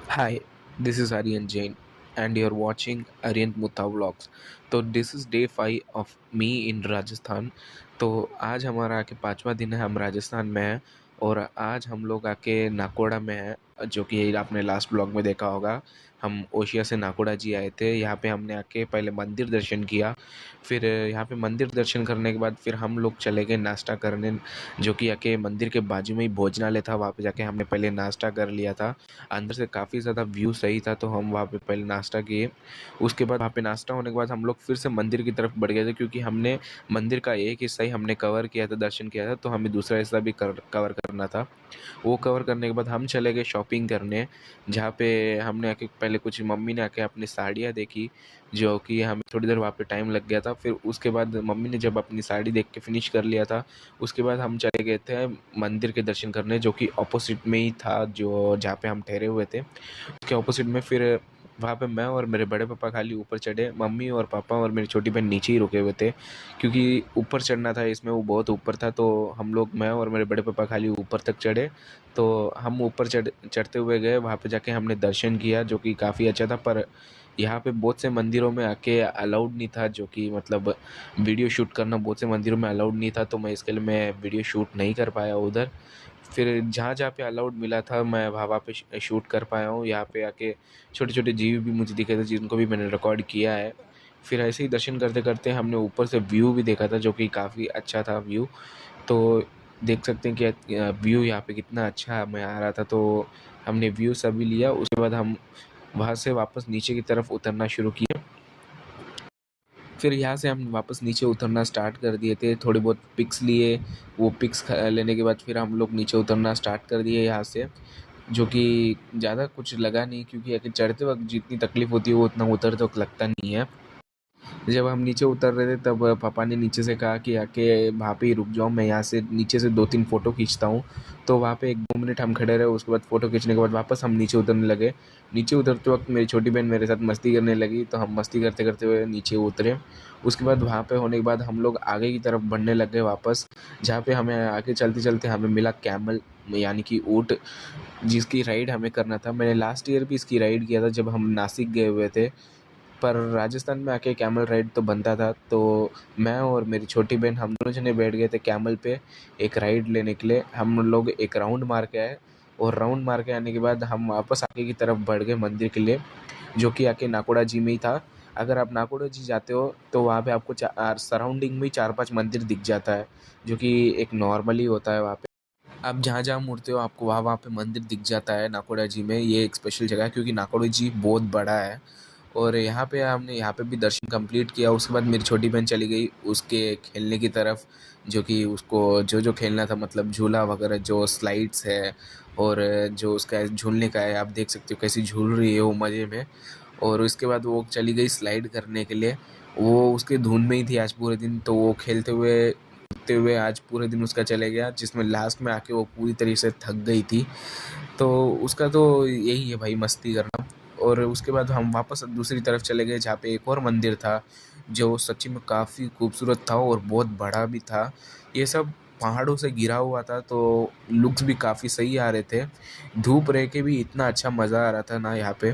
Hi, this is Aryan Jain, and you're watching Aryan Mutta Vlogs. तो this is day 5 of me in Rajasthan. तो आज हमारा आके 5वां दिन है, हम राजस्थान में हैं और आज हम लोग आके नाकोड़ा में हैं, जो कि आपने लास्ट ब्लॉग में देखा होगा। हम ओशिया से नाकोड़ा जी आए थे। यहाँ पे हमने आके पहले मंदिर दर्शन किया, फिर यहाँ पे मंदिर दर्शन करने के बाद फिर हम लोग चले गए नाश्ता करने, जो कि आके मंदिर के बाजू में ही भोजनालय था। वहाँ पे जाके हमने पहले नाश्ता कर लिया था। अंदर से काफ़ी ज़्यादा व्यू सही था, तो हम वहाँ पे पहले नाश्ता किए। उसके बाद वहाँ पे नाश्ता होने के बाद हम लोग फिर से मंदिर की तरफ बढ़ गए थे, क्योंकि हमने मंदिर का एक हिस्सा ही हमने कवर किया था, दर्शन किया था, तो हमें दूसरा हिस्सा भी कवर करना था। वो कवर करने के बाद हम चले गए शॉपिंग करने, जहाँ पे हमने आके पहले कुछ मम्मी ने आके अपनी साड़ियाँ देखी, जो कि हमें थोड़ी देर वहाँ पे टाइम लग गया था। फिर उसके बाद मम्मी ने जब अपनी साड़ी देख के फिनिश कर लिया था, उसके बाद हम चले गए थे मंदिर के दर्शन करने, जो कि ऑपोजिट में ही था, जो जहाँ पे हम ठहरे हुए थे उसके ऑपोजिट में। फिर वहाँ पे मैं और मेरे बड़े पापा खाली ऊपर चढ़े, मम्मी और पापा और मेरी छोटी बहन नीचे ही रुके हुए थे, क्योंकि ऊपर चढ़ना था इसमें, वो बहुत ऊपर था। तो हम लोग, मैं और मेरे बड़े पापा खाली ऊपर तक चढ़े। तो हम ऊपर चढ़ते हुए गए, वहाँ पे जाके हमने दर्शन किया, जो कि काफ़ी अच्छा था। पर यहाँ पे बहुत से मंदिरों में आके अलाउड नहीं था, जो कि मतलब वीडियो शूट करना बहुत से मंदिरों में अलाउड नहीं था, तो मैं इसके लिए मैं वीडियो शूट नहीं कर पाया उधर। फिर जहाँ-जहाँ पे अलाउड मिला था, मैं वहाँ-वहाँ पे शूट कर पाया हूँ। यहाँ पे आके छोटे-छोटे जीव भी मुझे दिखे थे, जिनको भी मैंने रिकॉर्ड किया है। फिर ऐसे ही दर्शन करते-करते हमने ऊपर से व्यू भी देखा था, जो कि काफ़ी अच्छा था व्यू। तो देख सकते हैं कि व्यू यहाँ पे कितना अच्छा हमें आ रहा था। तो हमने व्यू सभी लिया, उसके बाद हम वहाँ से वापस नीचे की तरफ उतरना शुरू किए। फिर यहाँ से हम वापस नीचे उतरना स्टार्ट कर दिए थे, थोड़ी बहुत पिक्स लिए। वो पिक्स लेने के बाद फिर हम लोग नीचे उतरना स्टार्ट कर दिए यहाँ से, जो कि ज़्यादा कुछ लगा नहीं, क्योंकि आगे चढ़ते वक्त जितनी तकलीफ़ होती है वो उतना उतरते वक्त लगता नहीं है। जब हम नीचे उतर रहे थे, तब पापा ने नीचे से कहा कि आके वहाँ पे ही रुक जाओ, मैं यहाँ से नीचे से 2-3 फ़ोटो खींचता हूँ। तो वहाँ पे 1-2 मिनट हम खड़े रहे, उसके बाद फ़ोटो खींचने के बाद वापस हम नीचे उतरने लगे। नीचे उतरते वक्त मेरी छोटी बहन मेरे साथ मस्ती करने लगी, तो हम मस्ती करते-करते हुए नीचे उतरे। उसके बाद वहाँ पे होने के बाद हम लोग आगे की तरफ बढ़ने लग गए वापस, जहाँ पे हमें आगे चलते-चलते हमें मिला कैमल, यानी कि ऊँट, जिसकी राइड हमें करना था। मैंने लास्ट ईयर भी इसकी राइड किया था, जब हम नासिक गए हुए थे। पर राजस्थान में आके कैमल राइड तो बनता था, तो मैं और मेरी छोटी बहन हम दोनों जने बैठ गए थे कैमल पे एक राइड लेने के लिए। हम लोग एक राउंड मार के आए, और राउंड मार के आने के बाद हम वापस आगे की तरफ बढ़ गए मंदिर के लिए, जो कि आके नाकोड़ा जी में ही था। अगर आप नाकोड़ा जी जाते हो, तो वहाँ पे आपको सराउंडिंग में ही 4-5 मंदिर दिख जाता है, जो कि एक नॉर्मली होता है वहाँ पे। आप जहाँ-जहाँ मुड़ते हो, आपको वहाँ-वहाँ पे मंदिर दिख जाता है नाकोड़ा जी में। ये एक स्पेशल जगह है, क्योंकि नाकोड़ा जी बहुत बड़ा है। और यहाँ पे हमने यहाँ पे भी दर्शन कंप्लीट किया। उसके बाद मेरी छोटी बहन चली गई उसके खेलने की तरफ, जो कि उसको जो-जो खेलना था, मतलब झूला वगैरह, जो स्लाइड्स है और जो उसका झूलने का है, आप देख सकते हो कैसी झूल रही है वो मज़े में। और उसके बाद वो चली गई स्लाइड करने के लिए। वो उसके धुन में ही थी आज पूरे दिन, तो वो खेलते हुए, कूदते हुए आज पूरे दिन उसका चले गया, जिसमें लास्ट में आके वो पूरी तरीके से थक गई थी। तो उसका तो यही है भाई, मस्ती करना। और उसके बाद हम वापस दूसरी तरफ चले गए, जहाँ पे एक और मंदिर था, जो सच्ची में काफ़ी खूबसूरत था और बहुत बड़ा भी था। ये सब पहाड़ों से घिरा हुआ था, तो लुक्स भी काफ़ी सही आ रहे थे। धूप रह के भी इतना अच्छा मज़ा आ रहा था ना यहाँ पे,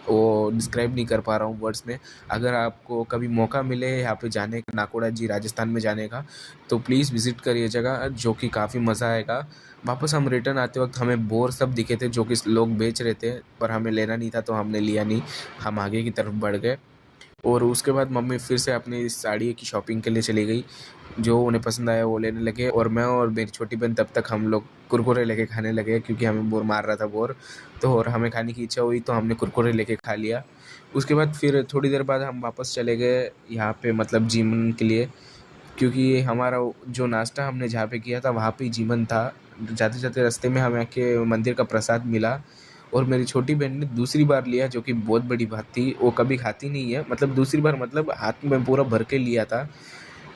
वो डिस्क्राइब नहीं कर पा रहा हूँ वर्ड्स में। अगर आपको कभी मौका मिले यहाँ पे जाने का, नाकोड़ा जी राजस्थान में जाने का, तो प्लीज़ विज़िट करिए जगह, जो कि काफ़ी मज़ा आएगा। वापस हम रिटर्न आते वक्त हमें बोर सब दिखे थे, जो कि लोग बेच रहे थे, पर हमें लेना नहीं था, तो हमने लिया नहीं। हम आगे की तरफ बढ़ गए, और उसके बाद मम्मी फिर से अपनी साड़ी की शॉपिंग के लिए चली गई। जो उन्हें पसंद आया वो लेने लगे, और मैं और मेरी छोटी बहन तब तक हम लोग कुरकुरे लेके खाने लगे, क्योंकि हमें बोर मार रहा था बोर। तो और हमें खाने की इच्छा हुई, तो हमने कुरकुरे लेके खा लिया। उसके बाद फिर थोड़ी देर बाद हम वापस चले गए यहाँ पे, मतलब जीवन के लिए, क्योंकि हमारा जो नाश्ता हमने जहाँ पे किया था वहाँ पे ही जीवन था। जाते-जाते रास्ते में हमें के मंदिर का प्रसाद मिला, और मेरी छोटी बहन ने दूसरी बार लिया, जो कि बहुत बड़ी बात थी। वो कभी खाती नहीं है, मतलब दूसरी बार मतलब हाथ में पूरा भर के लिया था।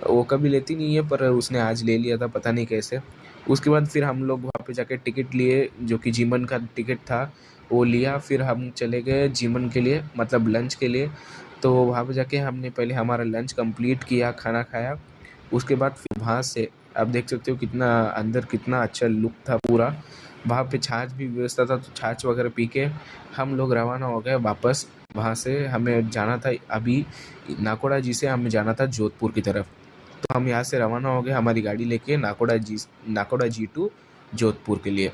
वो कभी लेती नहीं है, पर उसने आज ले लिया था, पता नहीं कैसे। उसके बाद फिर हम लोग वहाँ पे जाके टिकट लिए, जो कि जीवन का टिकट था, वो लिया। फिर हम चले गए जीवन के लिए, मतलब लंच के लिए। तो वहाँ पे जाके हमने पहले हमारा लंच कंप्लीट किया, खाना खाया। उसके बाद फिर वहाँ से आप देख सकते हो कितना अंदर कितना अच्छा लुक था पूरा। वहाँ पे छाछ भी व्यवस्था था, तो छाछ वगैरह पी के हम लोग रवाना हो गए वापस। वहाँ से हमें जाना था अभी नाकोड़ा जी से हमें जाना था जोधपुर की तरफ। तो हम यहाँ से रवाना हो गए हमारी गाड़ी लेके नाकोड़ा जी टू जोधपुर के लिए।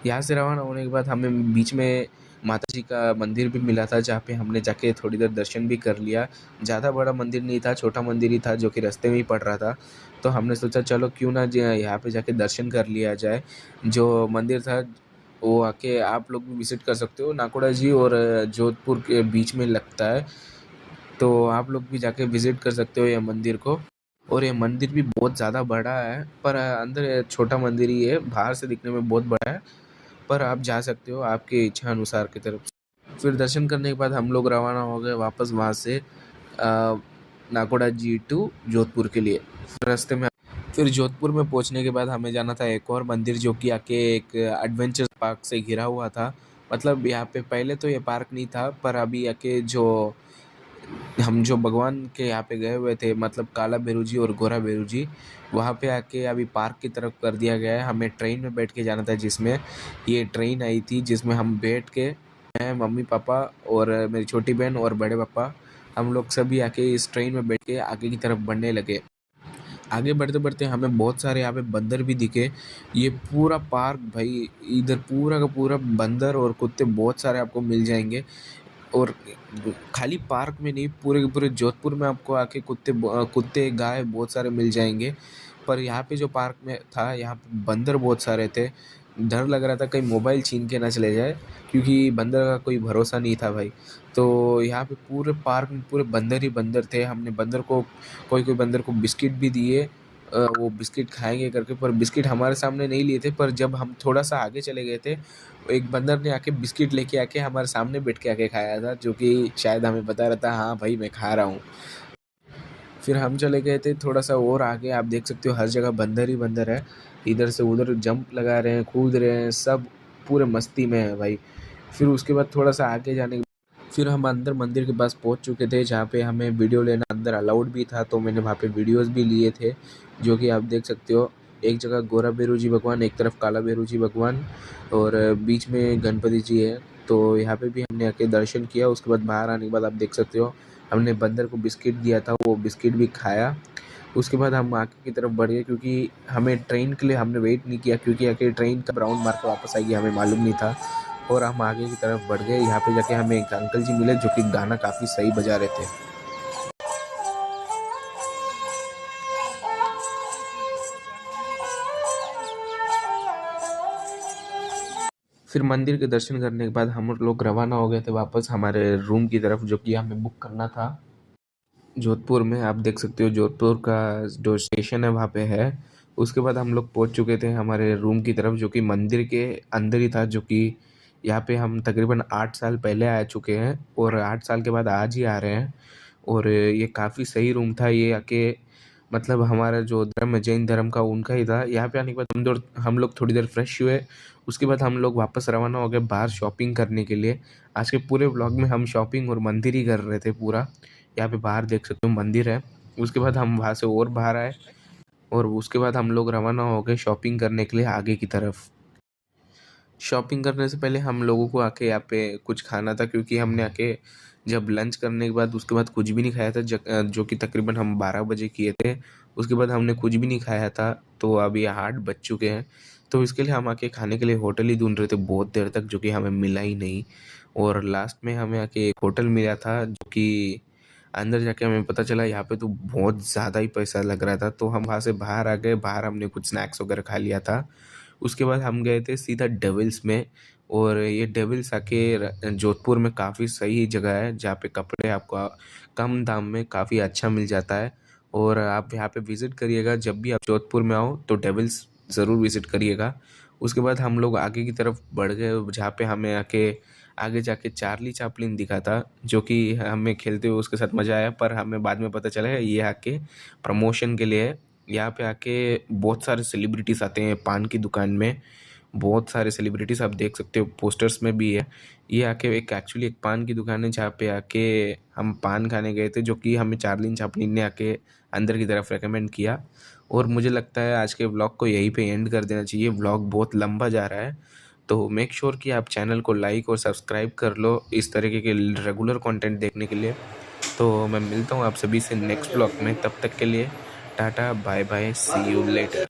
यहाँ से रवाना होने के बाद हमें बीच में माता जी का मंदिर भी मिला था, जहाँ पे हमने जाके थोड़ी देर दर्शन भी कर लिया। ज़्यादा बड़ा मंदिर नहीं था, छोटा मंदिर ही था जो कि रास्ते में ही पड़ रहा था। तो हमने सोचा चलो क्यों ना यहाँ पे जाके दर्शन कर लिया जाए। जो मंदिर था वो आके आप लोग भी विजिट कर सकते हो, नाकोड़ा जी और जोधपुर के बीच में लगता है। तो आप लोग भी जाके विजिट कर सकते हो ये मंदिर को। और ये मंदिर भी बहुत ज़्यादा बड़ा है, पर अंदर छोटा मंदिर ही है, बाहर से दिखने में बहुत बड़ा है। पर आप जा सकते हो आपके इच्छा अनुसार की तरफ से। फिर दर्शन करने के बाद हम लोग रवाना हो गए वापस वहाँ से नाकोड़ा जी टू जोधपुर के लिए। फिर रास्ते में फिर जोधपुर में पहुँचने के बाद हमें जाना था एक और मंदिर जो कि आके एक एडवेंचर पार्क से घिरा हुआ था। मतलब यहाँ पे पहले तो ये पार्क नहीं था, पर अभी आके जो हम जो भगवान के यहाँ पे गए हुए थे, मतलब काला भैरू जी और गोरा भैरू जी, वहाँ पे आके अभी पार्क की तरफ कर दिया गया है। हमें ट्रेन में बैठ के जाना था, जिसमें ये ट्रेन आई थी जिसमें हम बैठ के मैं, मम्मी पापा और मेरी छोटी बहन और बड़े पापा, हम लोग सभी आके इस ट्रेन में बैठ के आगे की तरफ बढ़ने लगे। आगे बढ़ते बढ़ते हमें बहुत सारे यहाँ पे बंदर भी दिखे। ये पूरा पार्क भाई, इधर पूरा का पूरा बंदर और कुत्ते बहुत सारे आपको मिल जाएंगे। और खाली पार्क में नहीं, पूरे के पूरे जोधपुर में आपको आके कुत्ते गाय बहुत सारे मिल जाएंगे। पर यहाँ पे जो पार्क में था, यहाँ पे बंदर बहुत सारे थे। डर लग रहा था कहीं मोबाइल छीन के ना चले जाए, क्योंकि बंदर का कोई भरोसा नहीं था भाई। तो यहाँ पे पूरे पार्क में पूरे बंदर ही बंदर थे। हमने बंदर को कोई कोई बंदर को बिस्किट भी दिए, वो बिस्किट खाएंगे करके। पर बिस्किट हमारे सामने नहीं लिए थे, पर जब हम थोड़ा सा आगे चले गए थे, एक बंदर ने आके बिस्किट लेके आके हमारे सामने बैठ के आके खाया था, जो कि शायद हमें बता रहा था हाँ भाई मैं खा रहा हूँ। फिर हम चले गए थे थोड़ा सा और आगे, आप देख सकते हो हर जगह बंदर ही बंदर है। इधर से उधर जंप लगा रहे हैं, कूद रहे हैं, सब पूरे मस्ती में है भाई। फिर उसके बाद थोड़ा सा आगे जाने के फिर हम अंदर मंदिर के पास पहुंच चुके थे, जहाँ पे हमें वीडियो लेना अंदर अलाउड भी था। तो मैंने वहाँ पे वीडियोस भी लिए थे, जो कि आप देख सकते हो। एक जगह गोरा भैरू जी भगवान, एक तरफ काला भैरू जी भगवान, और बीच में गणपति जी है। तो यहाँ पे भी हमने आके दर्शन किया। उसके बाद बाहर आने के बाद आप देख सकते हो, हमने बंदर को बिस्किट दिया था, वो बिस्किट भी खाया। उसके बाद हम आगे की तरफ बढ़ गए, क्योंकि हमें ट्रेन के लिए हमने वेट नहीं किया, क्योंकि आके ट्रेन कब राउंड मार के वापस आएगी हमें मालूम नहीं था। और हम आगे की तरफ बढ़ गए। यहाँ पे जाके हमें एक अंकल जी मिले, जो कि गाना काफ़ी सही बजा रहे थे। फिर मंदिर के दर्शन करने के बाद हम लोग रवाना हो गए थे वापस हमारे रूम की तरफ, जो कि हमें बुक करना था जोधपुर में। आप देख सकते हो जोधपुर का जो स्टेशन है वहाँ पे है। उसके बाद हम लोग पहुँच चुके थे हमारे रूम की तरफ, जो कि मंदिर के अंदर ही था। जो कि यहाँ पे हम तकरीबन 8 साल पहले आ चुके हैं, और 8 साल के बाद आज ही आ रहे हैं। और ये काफ़ी सही रूम था। ये आके मतलब हमारा जो धर्म है जैन धर्म का, उनका ही था। यहाँ पे आने के बाद हम लोग थोड़ी देर फ्रेश हुए। उसके बाद हम लोग वापस रवाना हो गए बाहर शॉपिंग करने के लिए। आज के पूरे व्लॉग में हम शॉपिंग और मंदिर ही कर रहे थे पूरा। यहाँ पे बाहर देख सकते हो मंदिर है। उसके बाद हम वहाँ से और बाहर आए, और उसके बाद हम लोग रवाना हो गए शॉपिंग करने के लिए आगे की तरफ। शॉपिंग करने से पहले हम लोगों को आके यहाँ पे कुछ खाना था, क्योंकि हमने आके जब लंच करने के बाद उसके बाद कुछ भी नहीं खाया था, जो कि तकरीबन हम 12 बजे किए थे। उसके बाद हमने कुछ भी नहीं खाया था। तो अभी 8 बज चुके हैं। तो इसके लिए हम आके खाने के लिए होटल ही ढूंढ रहे थे बहुत देर तक, जो कि हमें मिला ही नहीं। और लास्ट में हमें आके एक होटल मिला था, जो कि अंदर जाके हमें पता चला यहाँ पे तो बहुत ज़्यादा ही पैसा लग रहा था। तो हम वहाँ से बाहर आ गए, बाहर हमने कुछ स्नैक्स वगैरह खा लिया था। उसके बाद हम गए थे सीधा डेविल्स में। और ये डेविल्स आके जोधपुर में काफ़ी सही जगह है, जहाँ पे कपड़े आपको कम दाम में काफ़ी अच्छा मिल जाता है। और आप यहाँ पे विज़िट करिएगा, जब भी आप जोधपुर में आओ तो डेविल्स ज़रूर विज़िट करिएगा। उसके बाद हम लोग आगे की तरफ बढ़ गए, जहाँ पे हमें आगे जाके चार्ली चैपलिन दिखा था, जो कि हमें खेलते हुए उसके साथ मज़ा आया। पर हमें बाद में पता चला है ये आके प्रमोशन के लिए है। यहाँ पे आके बहुत सारे सेलिब्रिटीज़ आते हैं पान की दुकान में। बहुत सारे सेलिब्रिटीज़ आप देख सकते हो, पोस्टर्स में भी है। ये आके एक एक्चुअली एक पान की दुकान है, जहाँ पे आके हम पान खाने गए थे, जो कि हमें चार्ली चैपलिन ने आके अंदर की तरफ रेकमेंड किया। और मुझे लगता है आज के व्लॉग को यहीं पे एंड कर देना चाहिए, व्लॉग बहुत लंबा जा रहा है। तो मेक श्योर कि आप चैनल को लाइक और सब्सक्राइब कर लो इस तरीके के रेगुलर कंटेंट देखने के लिए। तो मैं मिलता हूँ आप सभी से नेक्स्ट व्लॉग में, तब तक के लिए tata bye bye, see you letter.